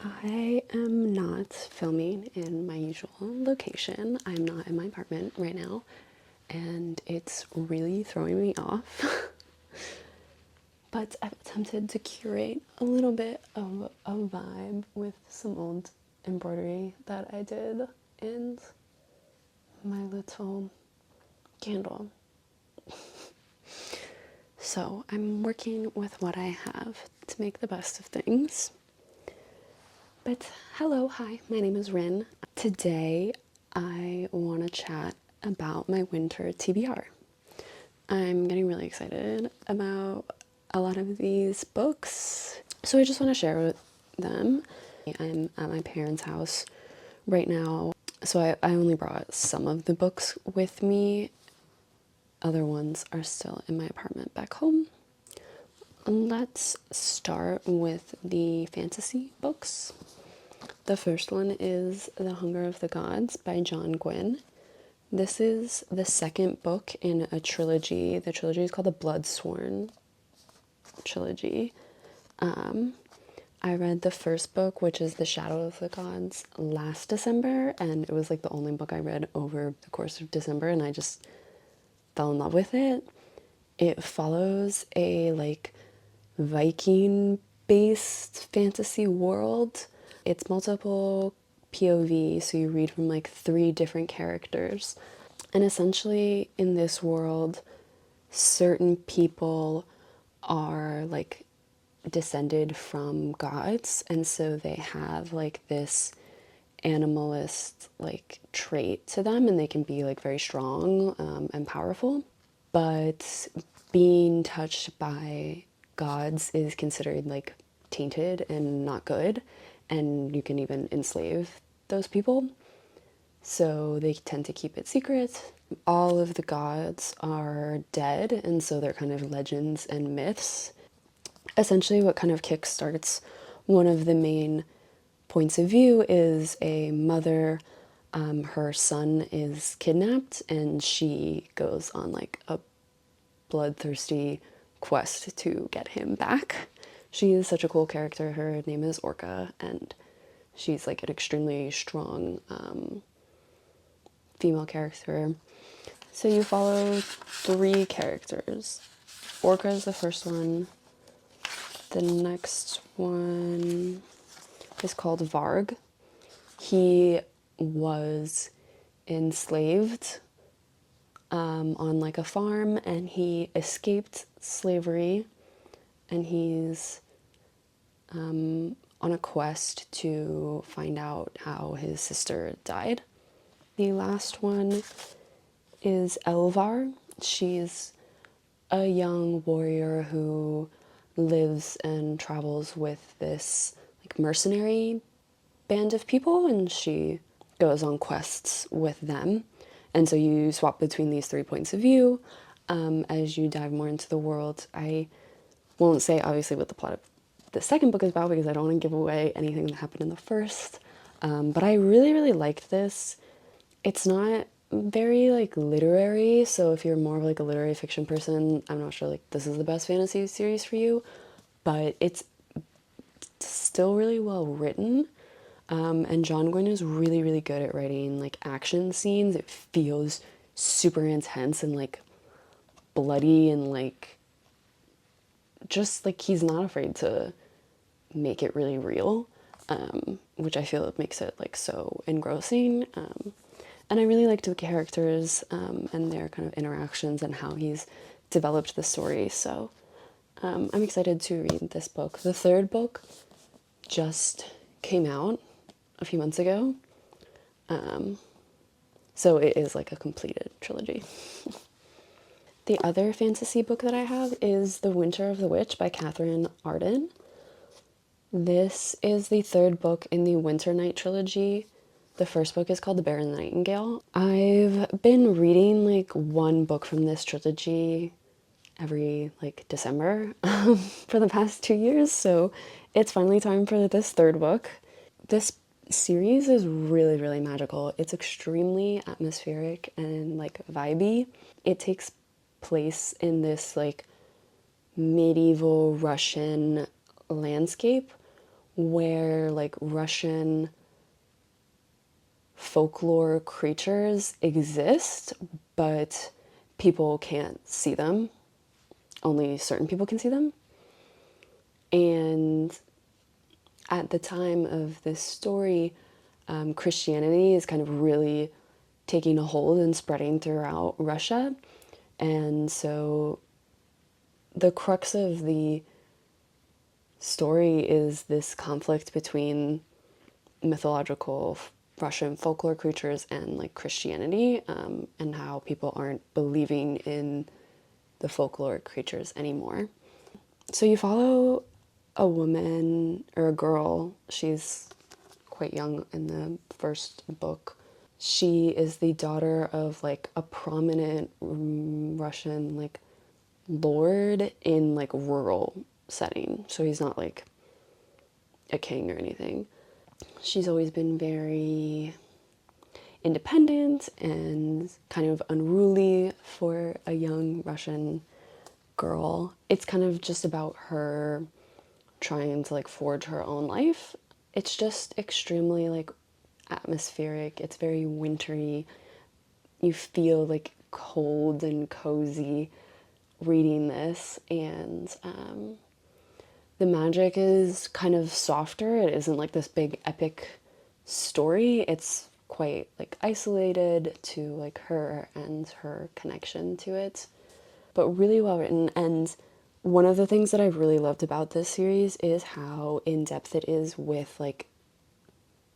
I am not filming in my usual location. I'm not in my apartment right now, and it's really throwing me off. But I've attempted to curate a little bit of a vibe with some old embroidery that I did in my little candle. So I'm working with what I have to make the best of things. But hello, hi, my name is Rin. Today I want to chat about my winter TBR. I'm getting really excited about a lot of these books, so I just want to share them. I'm at my parents' house right now, so I only brought some of the books with me. Other ones are still in my apartment back home. Let's start with the fantasy books. The first one is The Hunger of the Gods by John Gwynne. This is the second book in a trilogy. The trilogy is called the Bloodsworn trilogy. I read the first book, which is The Shadow of the Gods, last December, and it was like the only book I read over the course of December, and I just fell in love with it. It follows a like Viking based fantasy world. It's multiple POV, so you read from like 3 different characters. And essentially in this world, certain people are like descended from gods, and so they have like this animalist like trait to them, and they can be like very strong and powerful. But being touched by gods is considered like tainted and not good, and you can even enslave those people. So they tend to keep it secret. All of the gods are dead, and so they're kind of legends and myths. Essentially, what kind of kickstarts one of the main points of view is a mother. Her son is kidnapped, and she goes on like a bloodthirsty quest to get him back. She is such a cool character. Her name is Orca, and she's like an extremely strong female character. So you follow 3 characters. Orca is the first one. The next one is called Varg. He was enslaved on like a farm, and he escaped slavery, and he's on a quest to find out how his sister died. The last one is Elvar. She's a young warrior who lives and travels with this like mercenary band of people, and she goes on quests with them. And so you swap between these 3 points of view as you dive more into the world. I won't say obviously what the plot of the second book is about, because I don't want to give away anything that happened in the first. But I really liked this. It's not very like literary, so if you're more of like a literary fiction person, I'm not sure like this is the best fantasy series for you, but it's still really well written. And John Gwynne is really good at writing like action scenes. It feels super intense and like bloody, and like just like he's not afraid to make it really real, which I feel makes it like so engrossing. And I really liked the characters and their kind of interactions and how he's developed the story. So I'm excited to read this book. The third book just came out a few months ago. So it is like a completed trilogy. The other fantasy book that I have is The Winter of the Witch by Catherine Arden. This is the 3rd book in the Winter Night trilogy. The first book is called The Bear and the Nightingale. I've been reading like 1 book from this trilogy every like December for the past 2 years, so it's finally time for this 3rd book. This series is really magical. It's extremely atmospheric and like vibey. It takes place in this like medieval Russian landscape where like Russian folklore creatures exist, but people can't see them. Only certain people can see them. And at the time of this story, Christianity is kind of really taking a hold and spreading throughout Russia. And so the crux of the story is this conflict between mythological Russian folklore creatures and like Christianity, and how people aren't believing in the folklore creatures anymore. So you follow a woman or a girl. She's quite young in the first book. She is the daughter of like a prominent Russian like lord in like rural setting. So he's not like a king or anything. She's always been very independent and kind of unruly for a young Russian girl. It's kind of just about her trying to like forge her own life. It's just extremely like atmospheric. It's very wintry. You feel like cold and cozy reading this, and the magic is kind of softer. It isn't like this big epic story. It's quite like isolated to like her and her connection to it, but really well written. And one of the things that I've really loved about this series is how in-depth it is with like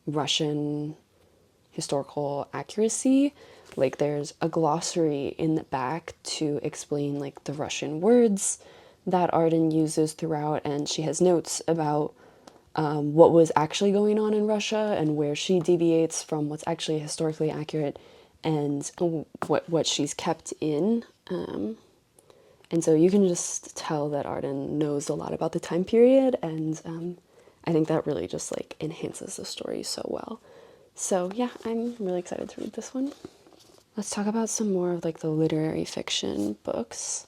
Russian historical accuracy. Like there's a glossary in the back to explain like the Russian words that Arden uses throughout, and she has notes about what was actually going on in Russia and where she deviates from what's actually historically accurate, and what she's kept in. And so you can just tell that Arden knows a lot about the time period, and I think that really just like enhances the story so well. So yeah, I'm really excited to read this one. Let's talk about some more of like the literary fiction books.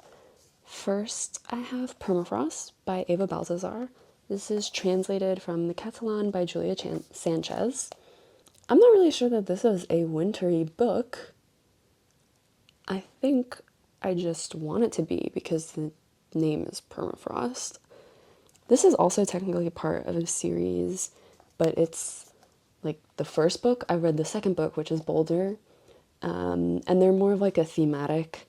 First, I have Permafrost by Eva Baltazar. This is translated from the Catalan by Julia Sanchez. I'm not really sure that this is a wintry book. I think I just want it to be because the name is Permafrost. This is also technically part of a series, but it's like the first book. I read the second book, which is Boulder, and they're more of like a thematic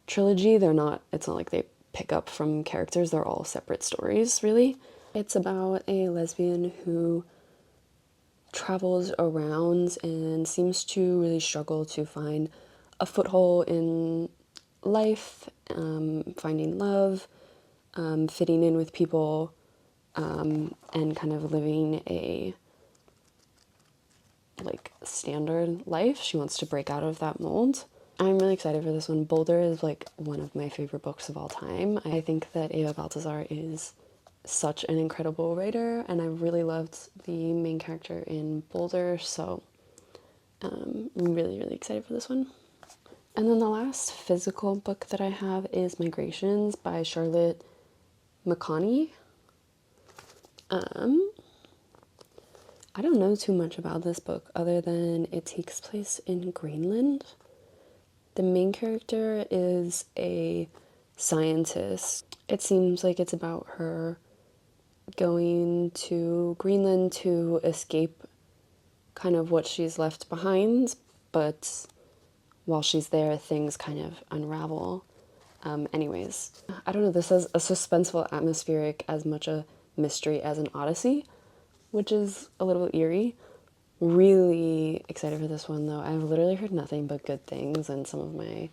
trilogy. It's not like they pick up from characters. They're all separate stories, really. It's about a lesbian who travels around and seems to really struggle to find a foothold in life, finding love, fitting in with people, and kind of living a like standard life. She wants to break out of that mold. I'm really excited for this one. Boulder is like one of my favorite books of all time. I think that Eva Baltazar is such an incredible writer, and I really loved the main character in Boulder, so I'm really, really excited for this one. And then the last physical book that I have is Migrations by Charlotte McConney. I don't know too much about this book other than it takes place in Greenland. The main character is a scientist. It seems like it's about her going to Greenland to escape kind of what she's left behind, but while she's there, things kind of unravel. Anyways, I don't know, this is a suspenseful, atmospheric, as much a mystery as an Odyssey, which is a little eerie. Really excited for this one though. I've literally heard nothing but good things, and some of my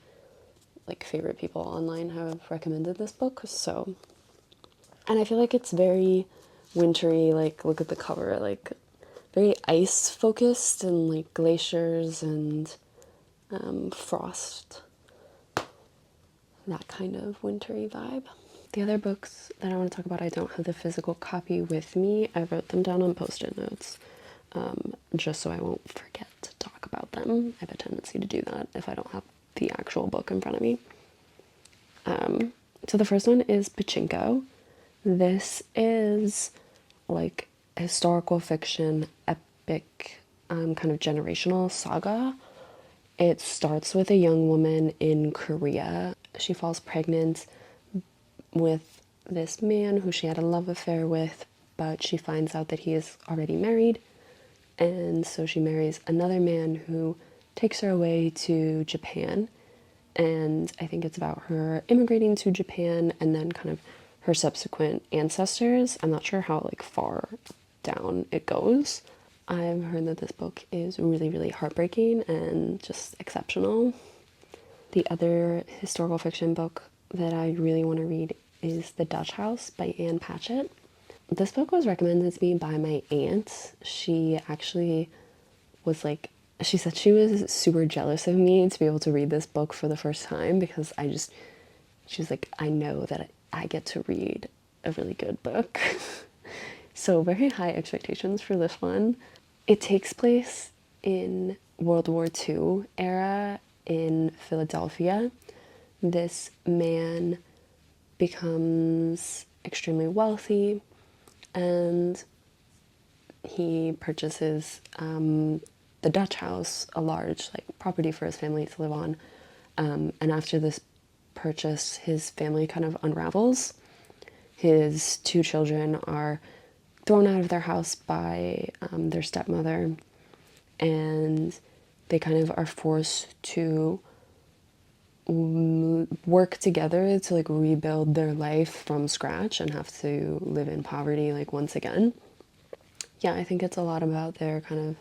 like favorite people online have recommended this book, so. And I feel like it's very wintry, like look at the cover, like very ice focused and like glaciers and frost. That kind of wintry vibe. The other books that I want to talk about, I don't have the physical copy with me. I wrote them down on post-it notes, just so I won't forget to talk about them. I have a tendency to do that if I don't have the actual book in front of me. So the first one is Pachinko. This is like historical fiction epic kind of generational saga. It starts with a young woman in Korea. She falls pregnant with this man who she had a love affair with, but she finds out that he is already married, and so she marries another man who takes her away to Japan. And I think it's about her immigrating to Japan and then kind of her subsequent ancestors. I'm not sure how like far down it goes. I've heard that this book is really, really heartbreaking and just exceptional. The other historical fiction book that I really want to read is The Dutch House by Anne Patchett. This book was recommended to me by my aunt. She actually was like, she said she was super jealous of me to be able to read this book for the first time because she was like, I know that I get to read a really good book. So very high expectations for this one. It takes place in World War II era in Philadelphia. This man becomes extremely wealthy and he purchases the Dutch house, a large like property for his family to live on. And after this purchase, his family kind of unravels. His two children are thrown out of their house by their stepmother, and they kind of are forced to work together to like rebuild their life from scratch and have to live in poverty like once again. Yeah, I think it's a lot about their kind of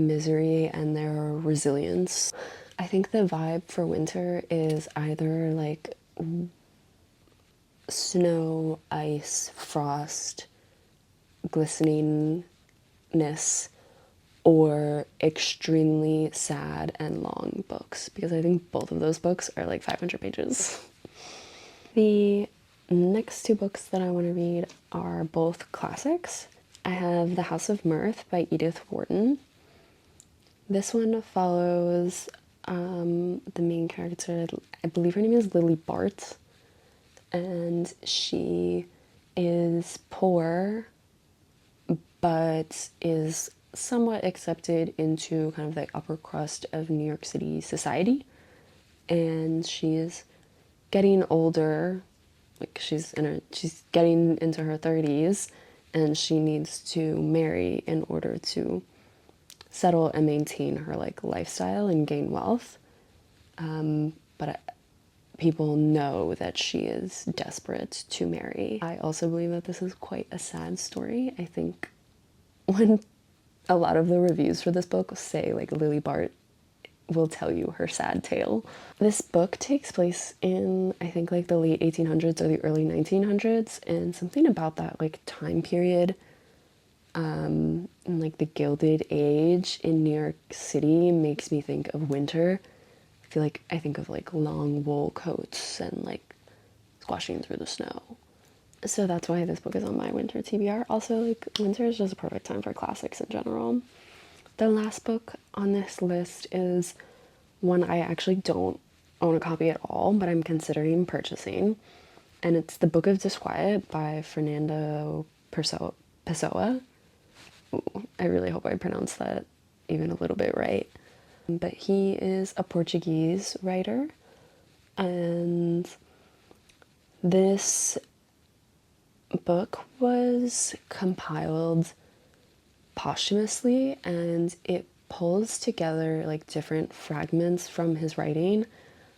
misery and their resilience. I think the vibe for winter is either like snow, ice, frost, glisteningness, or extremely sad and long books, because I think both of those books are like 500 pages. The next two books that I want to read are both classics. I have The House of Mirth by Edith Wharton. This one follows the main character, I believe her name is Lily Bart, and she is poor but is somewhat accepted into kind of the upper crust of New York City society. And she's getting older, like she's getting into her 30s, and she needs to marry in order to settle and maintain her like lifestyle and gain wealth. But people know that she is desperate to marry. I also believe that this is quite a sad story. I think when a lot of the reviews for this book say like Lily Bart will tell you her sad tale. This book takes place in, I think, like the late 1800s or the early 1900s, and something about that like time period and like the Gilded Age in New York City makes me think of winter. I think of like long wool coats and like squashing through the snow. So that's why this book is on my winter TBR. Also, like, winter is just a perfect time for classics in general. The last book on this list is one I actually don't own a copy at all, but I'm considering purchasing. And it's The Book of Disquiet by Fernando Pessoa. Ooh, I really hope I pronounced that even a little bit right. But he is a Portuguese writer, and this book was compiled posthumously, and it pulls together like different fragments from his writing,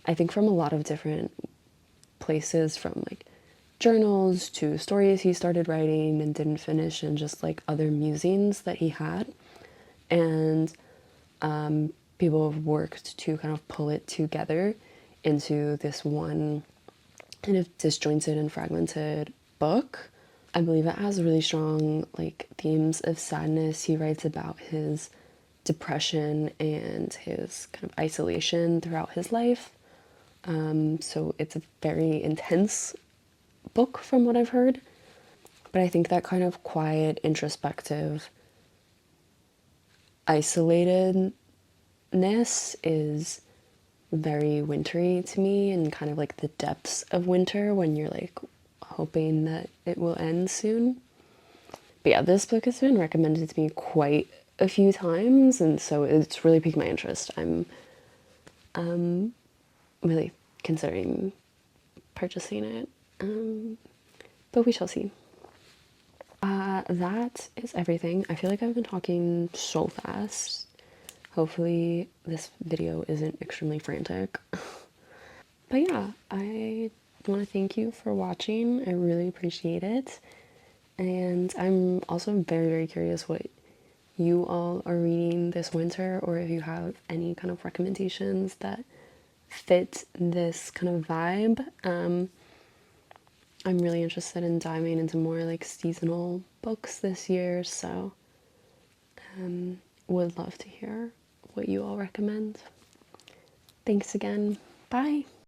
I think from a lot of different places, from like journals to stories he started writing and didn't finish, and just like other musings that he had. And people have worked to kind of pull it together into this one kind of disjointed and fragmented book. I believe it has really strong like themes of sadness. He writes about his depression and his kind of isolation throughout his life. So it's a very intense book from what I've heard. But I think that kind of quiet, introspective, isolatedness is very wintry to me, and kind of like the depths of winter when you're like hoping that it will end soon. But yeah, this book has been recommended to me quite a few times, and so it's really piqued my interest. I'm really considering purchasing it, but we shall see. That is everything. I feel like I've been talking so fast. Hopefully this video isn't extremely frantic. But yeah, I want to thank you for watching. I really appreciate it. And I'm also very, very curious what you all are reading this winter, or if you have any kind of recommendations that fit this kind of vibe. I'm really interested in diving into more like seasonal books this year, so would love to hear what you all recommend. Thanks again. Bye.